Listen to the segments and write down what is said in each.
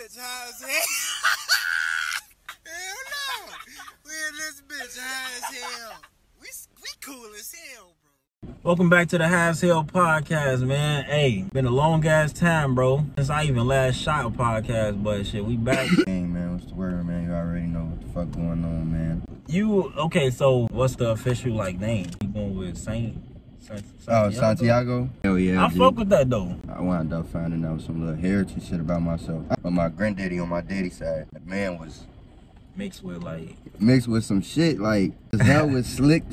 bitch high as hell. Hell no. We in this bitch high as hell. We cool as hell, bro. Welcome back to the High as Hell podcast, man. Hey, been a long ass time, bro, since I even last shot a podcast, but shit, we back. Hey, man, what's the word, man? You already know what the fuck going on, man. Okay, so what's the official, name? You going with Saint Santiago? Oh, Santiago? Hell yeah, I fuck with that, though. I wound up finding out some little heritage shit about myself. But my granddaddy on my daddy's side, that man was mixed with some shit, his hair was slick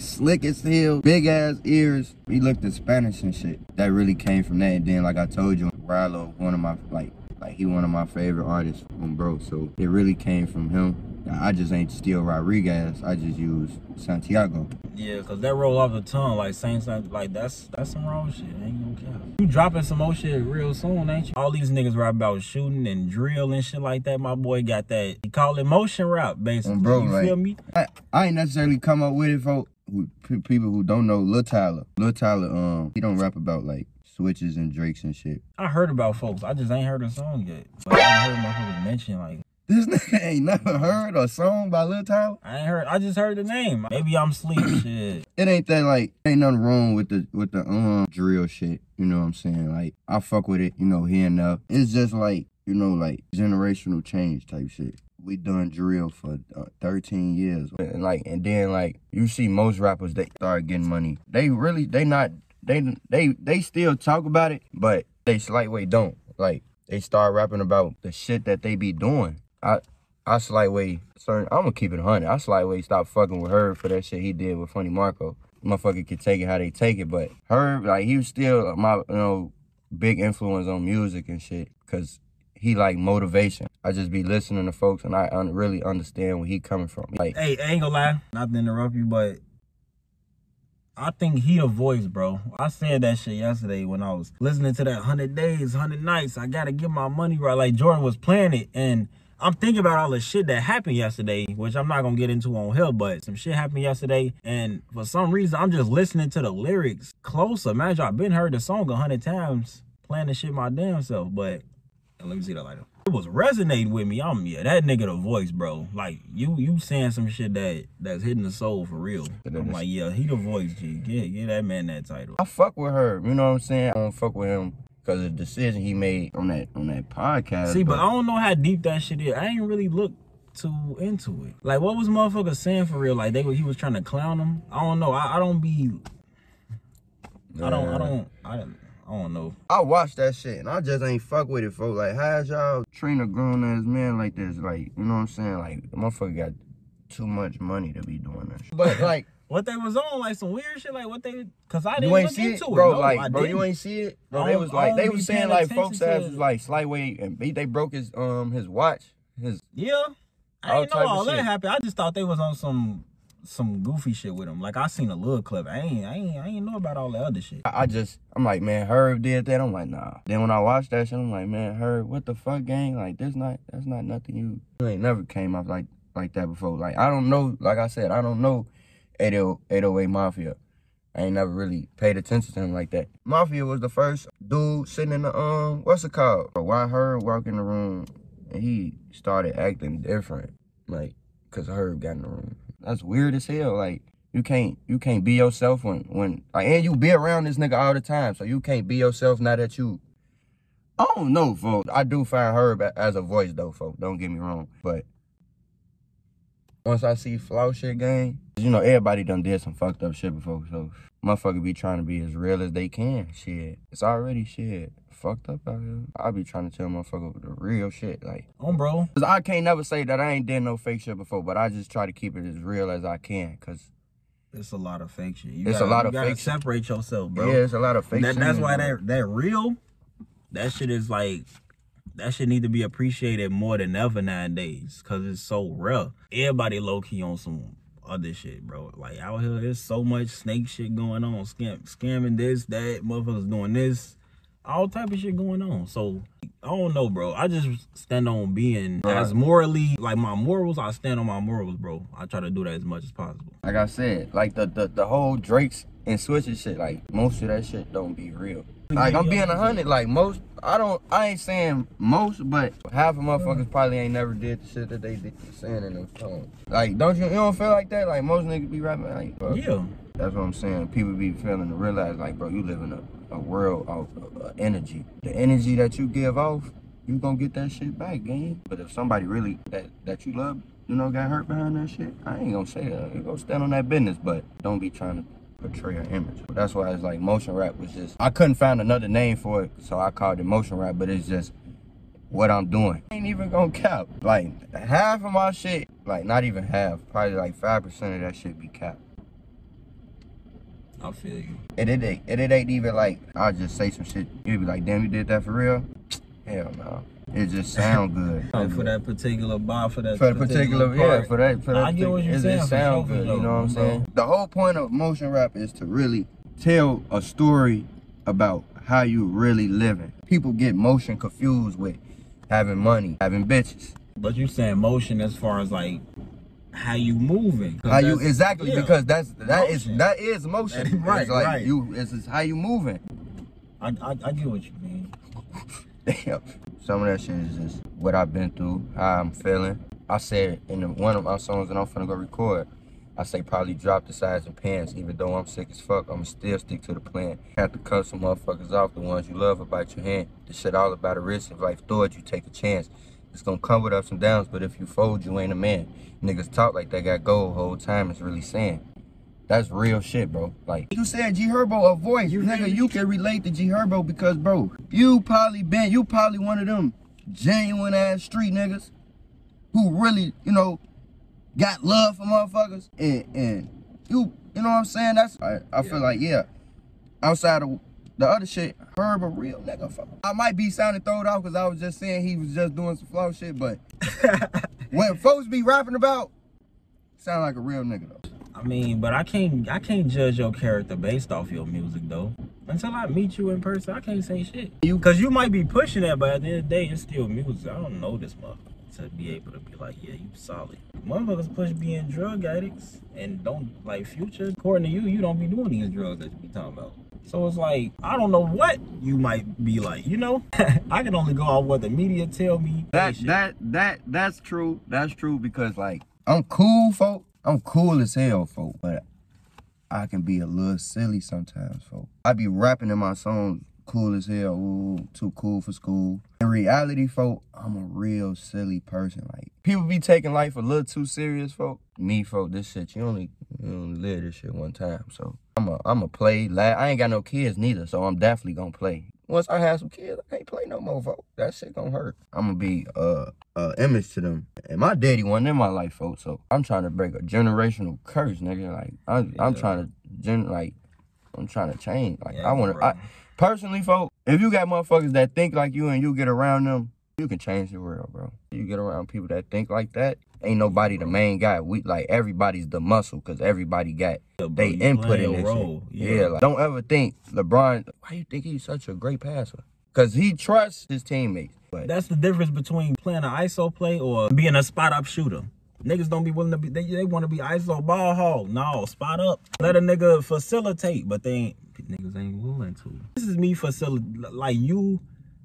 as hell, big ass ears. He looked at Spanish and shit. That really came from that. And then, like I told you, Rilo, one of my, he one of my favorite artists from bro. So it really came from him. I just ain't steal Rodriguez. I just use Santiago. Yeah, cause that roll off the tongue like Saint Santiago, that's some wrong shit. Ain't gonna count. You dropping some more shit real soon, ain't you? All these niggas rap about shooting and drill and shit like that. My boy got that. He call it motion rap, basically. Bro, you feel me? I ain't necessarily come up with it for people who don't know Lil Tyler. Lil Tyler, he don't rap about switches and Drakes and shit. I heard about folks. I just ain't heard a song yet. But I heard motherfuckers mention this nigga ain't never heard a song by Lil Tyler. I ain't heard. I just heard the name. Maybe I'm asleep. Shit. It ain't that ain't nothing wrong with the drill shit. You know what I'm saying? I fuck with it. You know, here and there. It's just generational change type shit. We done drill for 13 years. And then you see most rappers that start getting money. They still talk about it, but they slight way don't. They start rapping about the shit that they be doing. I slight way, I'm gonna keep it 100. I slight way stopped fucking with Herb for that shit he did with Funny Marco. Motherfucker could take it how they take it, but Herb, he was still my, big influence on music and shit, cause he motivation. I just be listening to folks and I really understand where he coming from. Hey, I ain't gonna lie, not to interrupt you, but I think he a voice, bro. I said that shit yesterday when I was listening to that 100 Days, 100 Nights. I gotta get my money right. Jordan was playing it, and I'm thinking about all the shit that happened yesterday, which I'm not gonna get into on here, but some shit happened yesterday, and for some reason, I'm just listening to the lyrics closer. Imagine I've been heard the song 100 times, playing the shit my damn self, but let me see that later. It was resonating with me. That nigga the voice, bro. You saying some shit that's hitting the soul for real. I'm yeah, he the voice, G. Get that man that title. I fuck with her, you know what I'm saying? I don't fuck with him because of the decision he made on that podcast. See, but I don't know how deep that shit is. I ain't really looked too into it. What was motherfucker saying for real? He was trying to clown him? I don't know. I don't know. I watched that shit and I just ain't fuck with it, folks. How's y'all train a grown ass man like this? You know what I'm saying? The motherfucker got too much money to be doing that shit. But what they was on, some weird shit, cause I didn't look into it, bro. No, bro, you ain't see it, bro. They was saying folks ass was slight way and they broke his watch. Yeah, I didn't know all that happened. I just thought they was on some goofy shit with him. I seen a little clip. I ain't know about all the other shit. I'm like, man, Herb did that. I'm like, nah. Then when I watched that shit, I'm like, man, Herb, what the fuck, gang? That's not nothing you ain't never came off like that before. I don't know. Like I said, I don't know 808 Mafia. I ain't never really paid attention to him like that. Mafia was the first dude sitting in the what's it called? Why Herb walked in the room and he started acting different, cause Herb got in the room. That's weird as hell. You can't be yourself when and you be around this nigga all the time, so you can't be yourself now that you. I don't know, folks. I do find Herb as a voice though, folks. Don't get me wrong, but once I see flaw shit, gang, everybody done did some fucked up shit before, so motherfucker be trying to be as real as they can. Shit, it's already shit fucked up out here. I be trying to tell motherfucker the real shit, bro. Cause I can't never say that I ain't did no fake shit before, but I just try to keep it as real as I can, cause it's a lot of fake shit. You gotta separate yourself, bro. Yeah, it's a lot of fake shit. That's why that real, that shit is that shit need to be appreciated more than ever nowadays, cause it's so rare. Everybody low key on some other shit, bro. Out here, there's so much snake shit going on, scamming this, that, motherfuckers doing this. all type of shit going on. So I don't know, bro. I just stand on being as morally, like my morals, I stand on my morals, bro. I try to do that as much as possible. Like I said, like the whole Drake's and Switches shit, like most of that shit don't be real. Like I'm being 100, like most, I ain't saying most, but half of motherfuckers probably ain't never did the shit that they did saying in them songs. Like, you don't feel like that? Like most niggas be rapping like, bro. Yeah. That's what I'm saying. People be feeling to realize, like, bro, you live in a world of energy. The energy that you give off, you gonna get that shit back, gang. But if somebody really that you love, you know, got hurt behind that shit, I ain't gonna say that. You go stand on that business, but don't be trying to portray an image. That's why it's like motion rap was just, I couldn't find another name for it, so I called it motion rap, but it's just what I'm doing. I ain't even gonna cap. Like, half of my shit, like not even half, probably like 5% of that shit be cap. I feel you. And it ain't even like, I'll just say some shit, you'll be like, damn, you did that for real? Hell no. It just sound good. For that particular bar, for that particular part. Yeah, for that I get what you're saying. It sound good, you know what I'm saying? The whole point of motion rap is to really tell a story about how you really living. People get motion confused with having money, having bitches. But you saying motion as far as like how you moving? How you exactly, yeah, because that is motion. Right, it's like right. It's how you moving. I get what you mean. Damn. Some of that shit is just what I've been through, how I'm feeling. I said in one of my songs that I'm finna go record, I say probably drop the size of pants. Even though I'm sick as fuck, I'ma still stick to the plan. Have to cut some motherfuckers off, the ones you love about your hand. This shit all about a risk. If life throw it, you take a chance. It's gonna come with ups and downs, but if you fold, you ain't a man. Niggas talk like they got gold whole time, it's really saying. That's real shit, bro. Like, you said G Herbo a voice. Nigga, you can relate to G Herbo because, bro, you probably one of them genuine ass street niggas who really, you know, got love for motherfuckers. And you know what I'm saying? That's, I feel like, yeah, outside of the other shit, Herb a real nigga. I might be sounding thrown off because I was just saying he was just doing some flow shit, but when folks be rapping about, sound like a real nigga though. I mean, but I can't judge your character based off your music though. Until I meet you in person, I can't say shit. Cause you might be pushing that, but at the end of the day, it's still music. I don't know this motherfucker to be able to be like, yeah, you solid. Motherfuckers push being drug addicts and don't like Future. According to you, you don't be doing these drugs that you be talking about. So it's like, I don't know what you might be like, you know? I can only go off what the media tell me. That's true. That's true because like, I'm cool, folk. I'm cool as hell, folk, but I can be a little silly sometimes, folk. I be rapping in my songs cool as hell, ooh, too cool for school. In reality, folk, I'm a real silly person. Like, people be taking life a little too serious, folk. Me, folk, this shit, you only live this shit one time, so I'ma play, laugh. I ain't got no kids neither, so I'm definitely gonna play. Once I have some kids, I can't play no more, folk. That shit gonna hurt. I'm gonna be image to them. And my daddy wasn't in my life, folks, so I'm trying to break a generational curse, nigga. Like, I'm trying to change. Like, yeah, personally, folks, if you got motherfuckers that think like you and you get around them, you can change the world, bro. You get around people that think like that, ain't nobody the main guy. We like, everybody's the muscle, because everybody got they input in this shit. Yeah, like, don't ever think LeBron, why you think he's such a great passer? Because he trusts his teammates. But that's the difference between playing an ISO play or being a spot-up shooter. Niggas don't be willing to be, they want to be ISO ball hog. No, spot up. Let a nigga facilitate, but niggas ain't willing to. This is me like you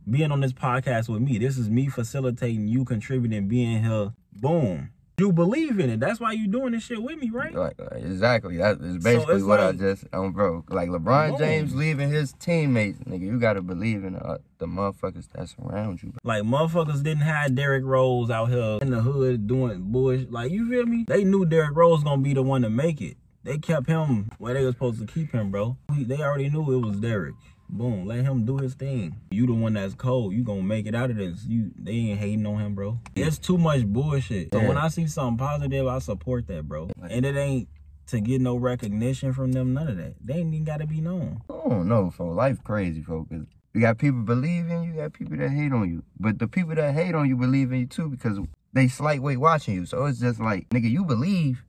being on this podcast with me. This is me facilitating, you contributing, being here. Boom. You believe in it. That's why you doing this shit with me, right? Like, exactly. That is basically what like, I just, bro. Like LeBron James leaving his teammates, nigga, you gotta believe in the motherfuckers that surround you. Like, motherfuckers didn't have Derrick Rose out here in the hood doing bullshit. Like, you feel me? They knew Derrick Rose gonna be the one to make it. They kept him where they were supposed to keep him, bro. They already knew it was Derrick. Boom, let him do his thing. You the one that's cold. You gonna make it out of this. They ain't hating on him, bro. It's too much bullshit. So when I see something positive, I support that, bro. And it ain't to get no recognition from them, none of that. They ain't even gotta be known. I don't know, folks. Life crazy, folks. You got people believe in you, you got people that hate on you. But the people that hate on you believe in you too because they slight weight watching you. So it's just like, nigga, you believe,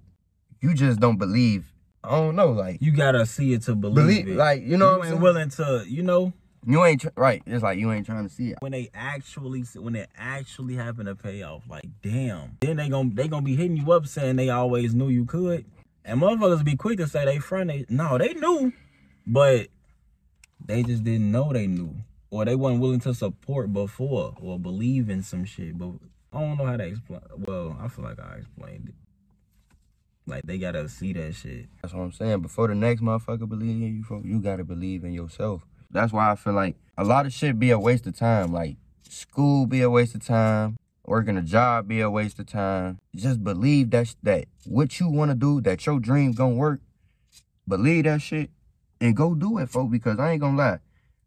you just don't believe. I don't know, like, you gotta see it to believe it. Like, you know, you ain't willing to, you know, You ain't right. It's like you ain't trying to see it. When it actually happen to pay off, like damn. Then they gonna be hitting you up saying they always knew you could. And motherfuckers be quick to say they fronted. No, they knew, but they just didn't know they knew. Or they wasn't willing to support before or believe in some shit. But I don't know how to explain. Well, I feel like I explained it. Like, they gotta see that shit. That's what I'm saying. Before the next motherfucker believe in you, you gotta believe in yourself. That's why I feel like a lot of shit be a waste of time. Like, school be a waste of time. Working a job be a waste of time. Just believe that what you want to do, that your dream gonna work. Believe that shit and go do it, folks, because I ain't gonna lie.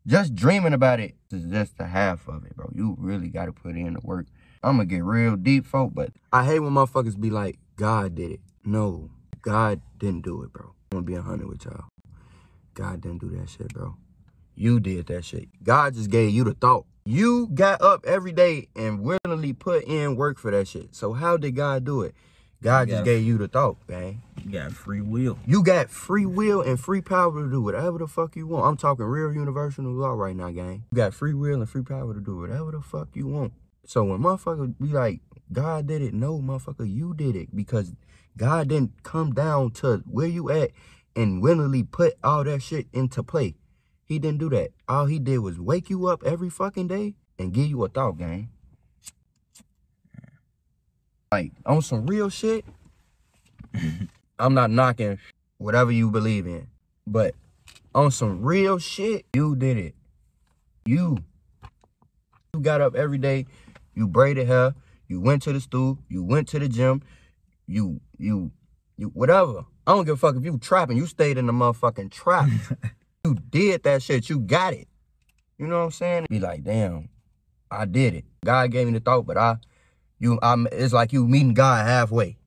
Just dreaming about it is just the half of it, bro. You really gotta put in the work. I'm gonna get real deep, folks, but I hate when motherfuckers be like, God did it. No, God didn't do it, bro. I'm gonna be 100 with y'all. God didn't do that shit, bro. You did that shit. God just gave you the thought. You got up every day and willingly put in work for that shit. So how did God do it? God just gave you the thought, man. You got free will. You got free will and free power to do whatever the fuck you want. I'm talking real universal law right now, gang. You got free will and free power to do whatever the fuck you want. So when motherfuckers be like, God did it, no, motherfucker, you did it. Because God didn't come down to where you at and willingly put all that shit into play. He didn't do that. All he did was wake you up every fucking day and give you a thought, gang. Like, on some real shit, I'm not knocking whatever you believe in. But on some real shit, you did it. You got up every day, you braided hair, you went to the stool, you went to the gym, you whatever. I don't give a fuck if you trapping, you stayed in the motherfucking trap. You did that shit, you got it. You know what I'm saying? Be like, damn, I did it. God gave me the thought, but it's like you meeting God halfway.